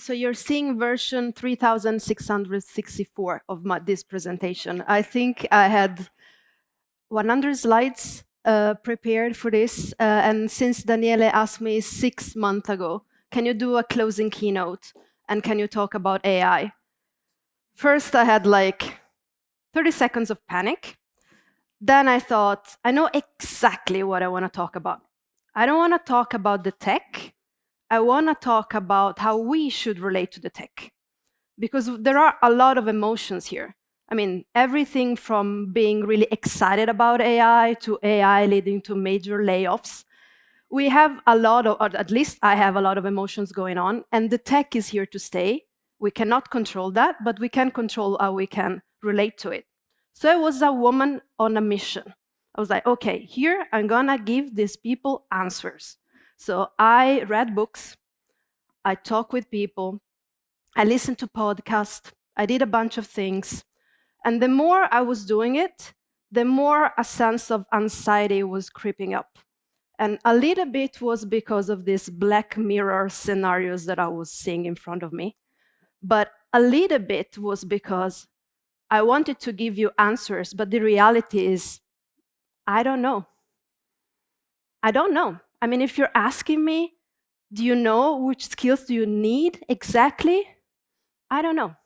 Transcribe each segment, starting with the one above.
So you're seeing version 3664 of this presentation. I think I had 100 slides prepared for this. And since Daniele asked me 6 months ago, can you do a closing keynote? And can you talk about AI? First, I had like 30 seconds of panic. Then I thought, I know exactly what I want to talk about. I don't want to talk about the tech. I want to talk about how we should relate to the tech, because there are a lot of emotions here. I mean, everything from being really excited about AI to AI leading to major layoffs. We have a lot of, or at least I have a lot of emotions going on, and the tech is here to stay. We cannot control that, but we can control how we can relate to it. So I was a woman on a mission. I was like, okay, here I'm gonna give these people answers. So I read books, I talked with people, I listened to podcasts, I did a bunch of things. And the more I was doing it, the more a sense of anxiety was creeping up. And a little bit was because of these Black Mirror scenarios that I was seeing in front of me. But a little bit was because I wanted to give you answers, but the reality is, I don't know. I don't know. I mean, if you're asking me, do you know which skills do you need exactly? I don't know.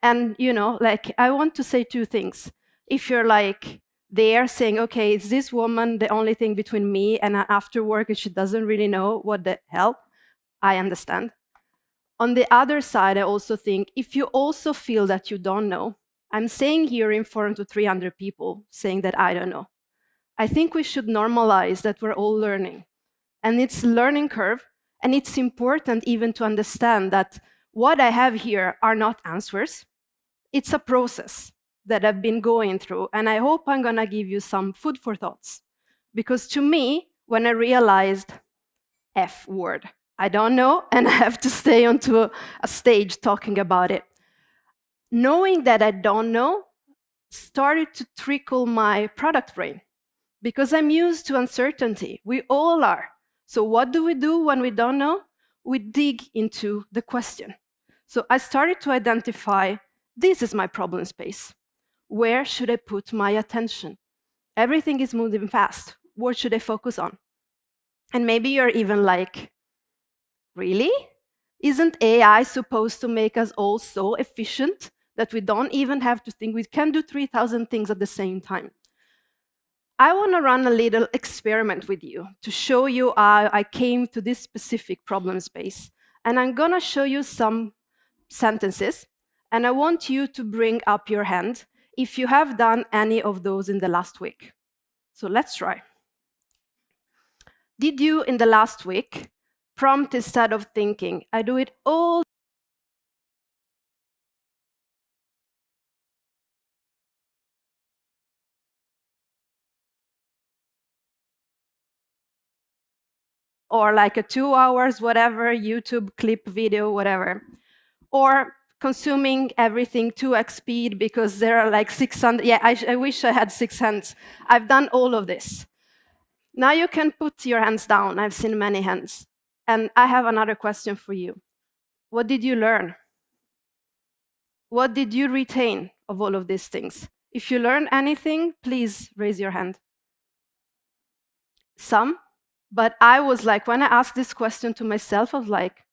And, you know, like, I want to say two things. If you're like there saying, okay, is this woman the only thing between me and after work and she doesn't really know what the hell? I understand. On the other side, I also think if you also feel that you don't know, I'm saying here in front of 300 people saying that I don't know. I think we should normalize that we're all learning. And it's a learning curve, and it's important even to understand that what I have here are not answers. It's a process that I've been going through, and I hope I'm gonna give you some food for thoughts. Because to me, when I realized F word, I don't know, and I have to stay onto a stage talking about it. Knowing that I don't know started to trickle my product brain, because I'm used to uncertainty. We all are. So what do we do when we don't know? We dig into the question. So I started to identify, this is my problem space. Where should I put my attention? Everything is moving fast. What should I focus on? And maybe you're even like, really? Isn't AI supposed to make us all so efficient that we don't even have to think? We can do 3,000 things at the same time. I want to run a little experiment with you to show you how I came to this specific problem space. And I'm going to show you some sentences, and I want you to bring up your hand if you have done any of those in the last week. So let's try. Did you, in the last week, prompt instead of thinking, I do it all or like a 2 hours, whatever, YouTube clip video, whatever. Or consuming everything 2x speed because there are like 600. Yeah, I wish I had 6 hands. I've done all of this. Now you can put your hands down. I've seen many hands. And I have another question for you. What did you learn? What did you retain of all of these things? If you learned anything, please raise your hand. Some, but I was like, when I asked this question to myself, I was like,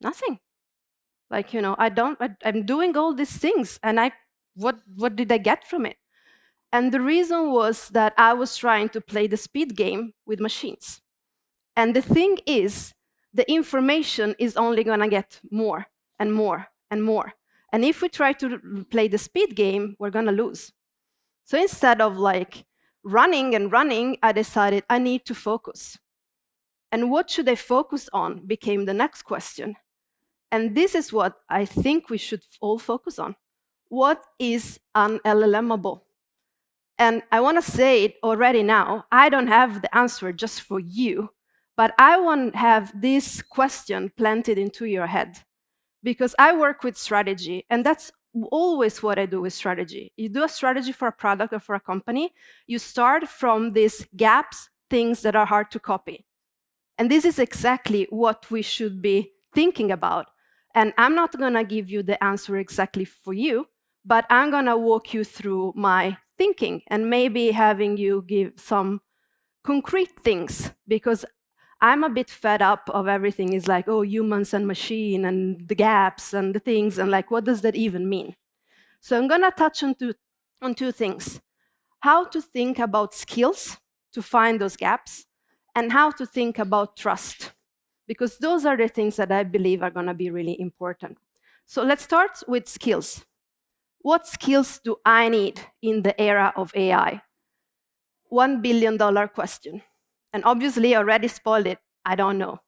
nothing. Like, you know, I'm doing all these things, and what did I get from it? And the reason was that I was trying to play the speed game with machines. And the thing is, the information is only going to get more and more and more. And if we try to play the speed game, we're going to lose. So instead of like running and running, I decided I need to focus. And what should I focus on became the next question. And this is what I think we should all focus on. What is unLLMable? And I want to say it already now. I don't have the answer just for you, but I want to have this question planted into your head. Because I work with strategy, and that's always what I do with strategy. You do a strategy for a product or for a company, you start from these gaps, things that are hard to copy. And this is exactly what we should be thinking about. And I'm not going to give you the answer exactly for you, but I'm going to walk you through my thinking and maybe having you give some concrete things, because I'm a bit fed up of everything is like, oh, humans and machine and the gaps and the things, and like, what does that even mean? So I'm going to touch on two things: how to think about skills to find those gaps, and how to think about trust, because those are the things that I believe are going to be really important. So let's start with skills. What skills do I need in the era of AI? $1 billion question. And obviously, I already spoiled it. I don't know.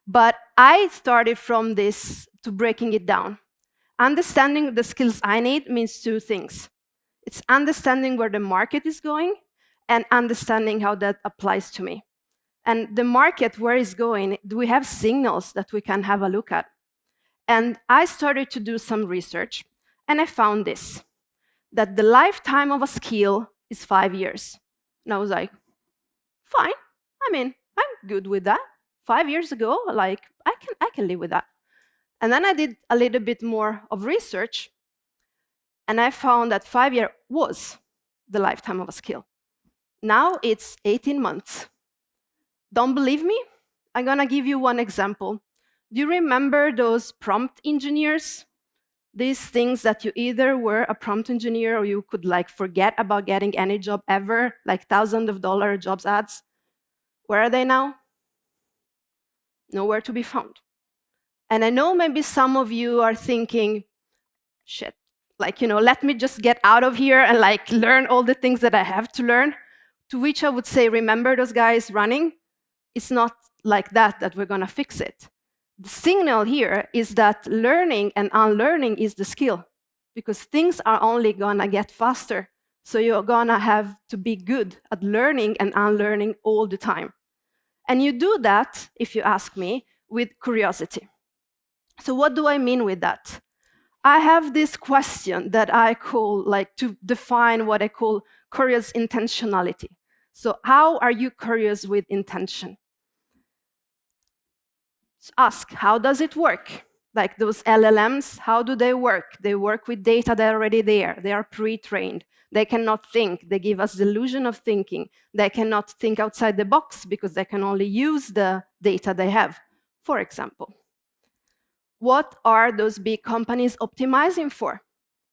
But I started from this to breaking it down. Understanding the skills I need means two things. It's understanding where the market is going and understanding how that applies to me. And the market, where it's going, do we have signals that we can have a look at? And I started to do some research, and I found this, that the lifetime of a skill is 5 years. And I was like, fine. I mean, I'm good with that. 5 years ago, like, I can live with that. And then I did a little bit more of research, and I found that 5 years was the lifetime of a skill. Now it's 18 months. Don't believe me? I'm going to give you one example. Do you remember those prompt engineers? These things that you either were a prompt engineer or you could like forget about getting any job ever, like thousands of dollar jobs ads. Where are they now? Nowhere to be found. And I know maybe some of you are thinking, shit, like, let me just get out of here and like learn all the things that I have to learn. To which I would say, remember those guys running? It's not like that we're going to fix it. The signal here is that learning and unlearning is the skill, because things are only going to get faster. So you're going to have to be good at learning and unlearning all the time. And you do that, if you ask me, with curiosity. So what do I mean with that? I have this question that I call, like, to define what I call curious intentionality. So how are you curious with intention? Ask, how does it work? Like those LLMs, how do they work? They work with data that are already there. They are pre-trained. They cannot think. They give us the illusion of thinking. They cannot think outside the box because they can only use the data they have, for example. What are those big companies optimizing for?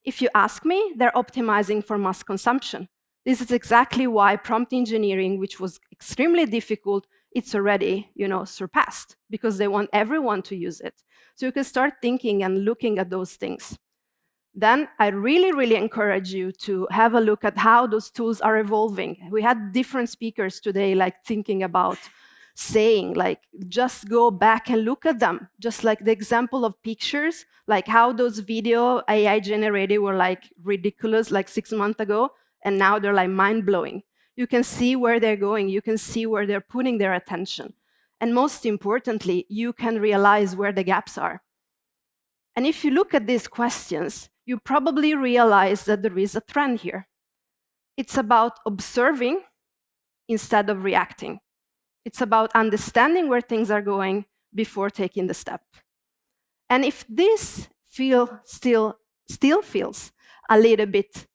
If you ask me, they're optimizing for mass consumption. This is exactly why prompt engineering, which was extremely difficult, it's already, surpassed, because they want everyone to use it. So you can start thinking and looking at those things. Then I really, really encourage you to have a look at how those tools are evolving. We had different speakers today, like thinking about saying, like, just go back and look at them. Just like the example of pictures, like how those video AI generated were like ridiculous, like 6 months ago, and now they're like mind-blowing. You can see where they're going. You can see where they're putting their attention. And most importantly, you can realize where the gaps are. And if you look at these questions, you probably realize that there is a trend here. It's about observing instead of reacting. It's about understanding where things are going before taking the step. And if this still feels a little bit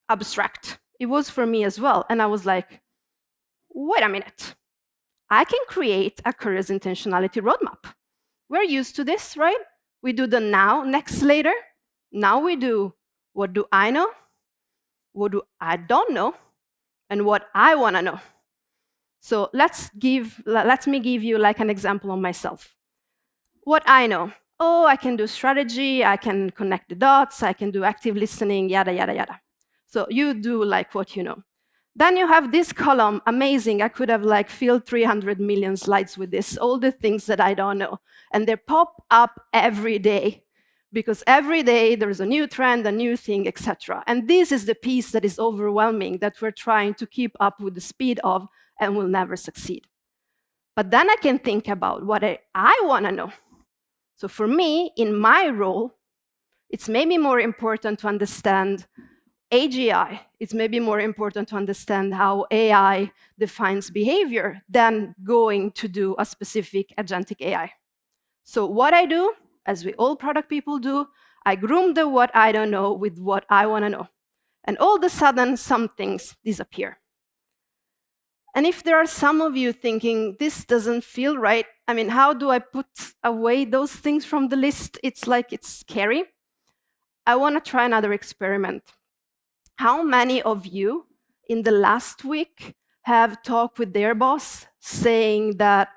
abstract, it was for me as well. And I was like, wait a minute. I can create a curious intentionality roadmap. We're used to this, right? We do the now, next, later. Now we do, what do I know? What do I don't know? And what I want to know. So let me give you like an example of myself. What I know. Oh, I can do strategy, I can connect the dots, I can do active listening, yada, yada, yada. So you do like what you know. Then you have this column, amazing. I could have like filled 300 million slides with this, all the things that I don't know. And they pop up every day, because every day there's a new trend, a new thing, etc. And this is the piece that is overwhelming, that we're trying to keep up with the speed of and will never succeed. But then I can think about what I want to know. So for me, in my role, it's maybe more important to understand AGI. It's maybe more important to understand how AI defines behavior than going to do a specific agentic AI. So what I do, as we all product people do, I groom the what I don't know with what I want to know. And all of a sudden, some things disappear. And if there are some of you thinking, this doesn't feel right, I mean, how do I put away those things from the list? It's like it's scary. I want to try another experiment. How many of you in the last week have talked with their boss saying that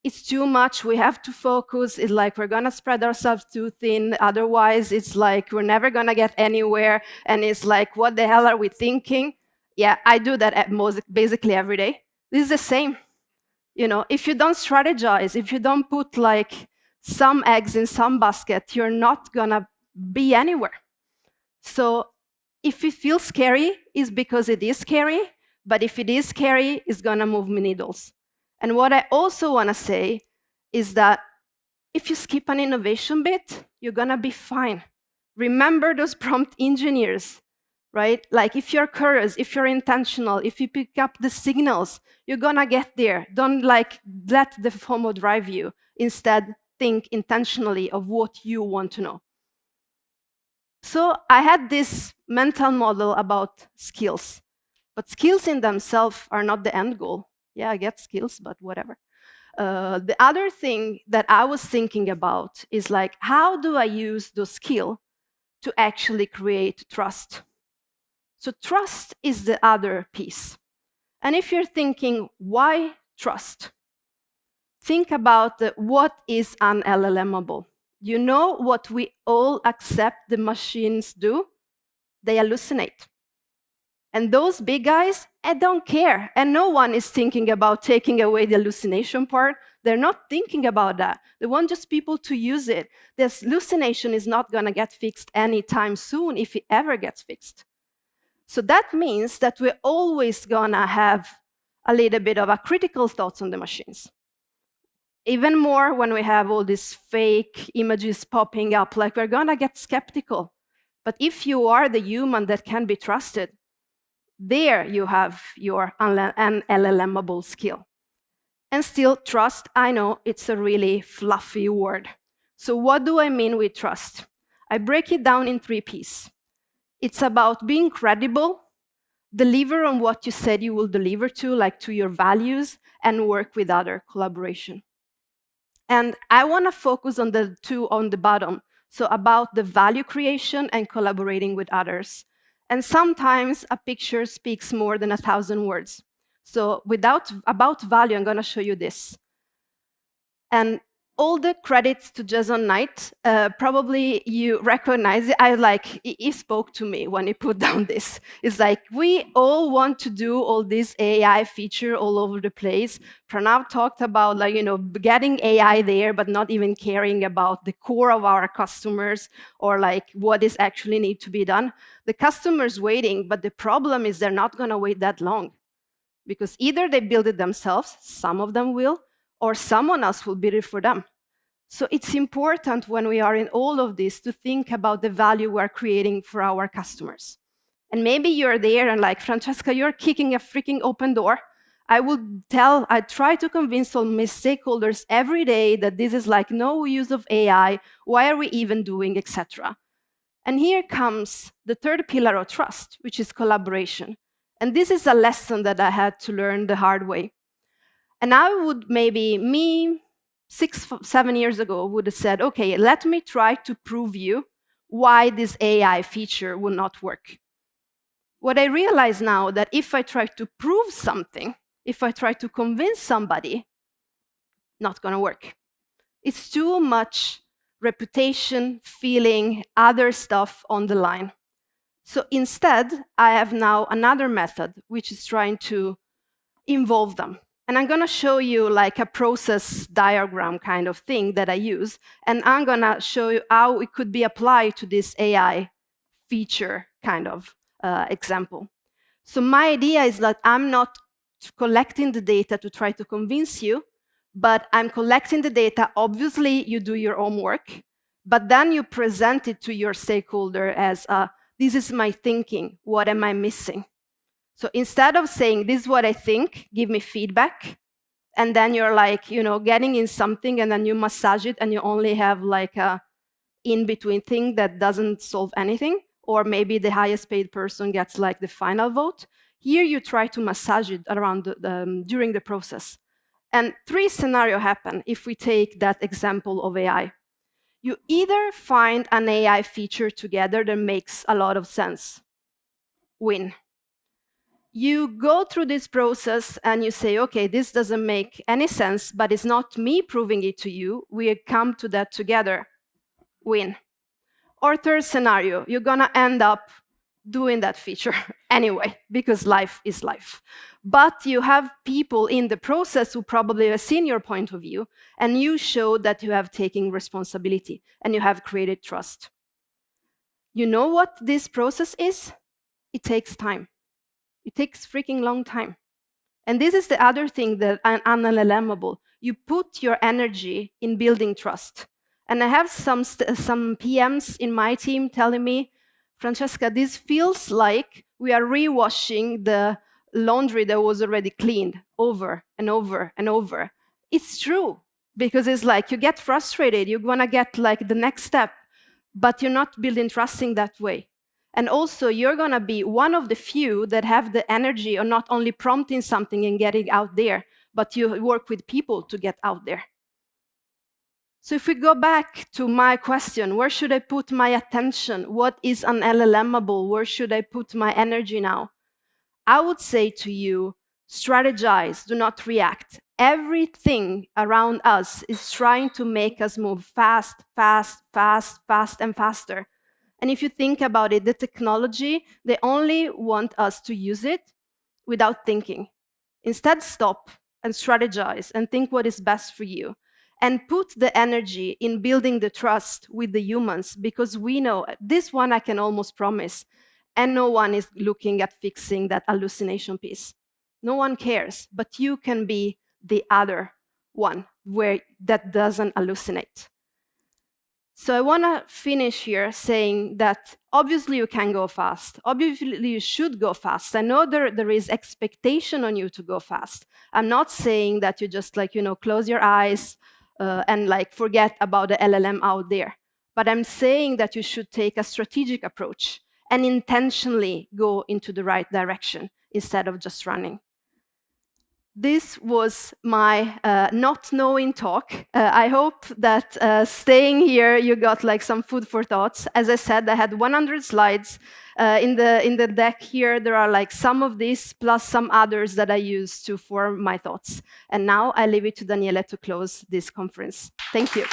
it's too much, we have to focus, it's like we're gonna spread ourselves too thin, otherwise it's like we're never gonna get anywhere, and it's like, what the hell are we thinking? Yeah, I do that at basically every day. This is the same. You know, if you don't strategize, if you don't put like some eggs in some basket, you're not gonna be anywhere. So if it feels scary, it's because it is scary, but if it is scary, it's gonna move me needles. And what I also wanna say is that if you skip an innovation bit, you're gonna be fine. Remember those prompt engineers, right? Like if you're curious, if you're intentional, if you pick up the signals, you're gonna get there. Don't like let the FOMO drive you. Instead, think intentionally of what you want to know. So I had this mental model about skills, but skills in themselves are not the end goal. Yeah, I get skills, but whatever. The other thing that I was thinking about is like, how do I use those skills to actually create trust? So trust is the other piece. And if you're thinking, why trust? Think about what is un-LLMable. You know what we all accept the machines do? They hallucinate. And those big guys, I don't care. And no one is thinking about taking away the hallucination part. They're not thinking about that. They want just people to use it. This hallucination is not going to get fixed anytime soon, if it ever gets fixed. So that means that we're always going to have a little bit of a critical thoughts on the machines. Even more when we have all these fake images popping up, like we're going to get skeptical. But if you are the human that can be trusted, there you have your unLLMable skill. And still, trust, I know it's a really fluffy word. So what do I mean with trust? I break it down in 3 pieces. It's about being credible, deliver on what you said you will deliver to, like to your values, and work with other collaboration. And I want to focus on the 2 on the bottom, so about the value creation and collaborating with others. And sometimes a picture speaks more than 1,000 words. So about value, I'm going to show you this. And all the credits to Jason Knight, probably you recognize it. He spoke to me when he put down this. It's like, we all want to do all this AI feature all over the place. Pranav talked about getting AI there, but not even caring about the core of our customers or like what is actually need to be done. The customer's waiting, but the problem is they're not going to wait that long. Because either they build it themselves, some of them will, or someone else will build it for them. So it's important when we are in all of this to think about the value we're creating for our customers. And maybe you're there and like, Francesca, you're kicking a freaking open door. I try to convince all my stakeholders every day that this is like no use of AI, why are we even doing, etc. And here comes the 3rd pillar of trust, which is collaboration. And this is a lesson that I had to learn the hard way. And I would me 6-7 years ago would have said, okay, let me try to prove you why this AI feature will not work. What I realize now that if I try to prove something, if I try to convince somebody, not going to work. It's too much reputation, feeling, other stuff on the line. So instead, I have now another method, which is trying to involve them. And I'm going to show you like a process diagram kind of thing that I use. And I'm going to show you how it could be applied to this AI feature kind of example. So my idea is that I'm not collecting the data to try to convince you, but I'm collecting the data. Obviously, you do your homework, but then you present it to your stakeholder as, this is my thinking, what am I missing? So instead of saying, this is what I think, give me feedback, and then you're like, getting in something, and then you massage it, and you only have like a in-between thing that doesn't solve anything, or maybe the highest paid person gets like the final vote. Here you try to massage it around during the process. And 3 scenarios happen if we take that example of AI. You either find an AI feature together that makes a lot of sense, win. You go through this process and you say, okay, this doesn't make any sense, but it's not me proving it to you. We come to that together, win. Or 3rd scenario, you're gonna end up doing that feature anyway, because life is life. But you have people in the process who probably have seen your point of view, and you show that you have taken responsibility and you have created trust. You know what this process is? It takes time. It takes freaking long time. And this is the other thing that is unalienable. You put your energy in building trust. And I have some PMs in my team telling me, Francesca, this feels like we are rewashing the laundry that was already cleaned over and over and over. It's true, because it's like you get frustrated, you want to get like the next step, but you're not building trust in that way. And also, you're going to be one of the few that have the energy of not only prompting something and getting out there, but you work with people to get out there. So if we go back to my question, where should I put my attention? What is unalienable? Where should I put my energy now? I would say to you, strategize, do not react. Everything around us is trying to make us move fast, fast, fast, fast, and faster. And if you think about it, the technology, they only want us to use it without thinking. Instead, stop and strategize and think what is best for you. And put the energy in building the trust with the humans, because we know, this one I can almost promise, and no one is looking at fixing that hallucination piece. No one cares, but you can be the other one where that doesn't hallucinate. So I want to finish here saying that obviously you can go fast. Obviously you should go fast. I know there is expectation on you to go fast. I'm not saying that you just close your eyes and forget about the LLM out there. But I'm saying that you should take a strategic approach and intentionally go into the right direction instead of just running. This was my not knowing talk. I hope that staying here, you got some food for thoughts. As I said, I had 100 slides. In the deck here, there are some of these plus some others that I used to form my thoughts. And now I leave it to Daniele to close this conference. Thank you.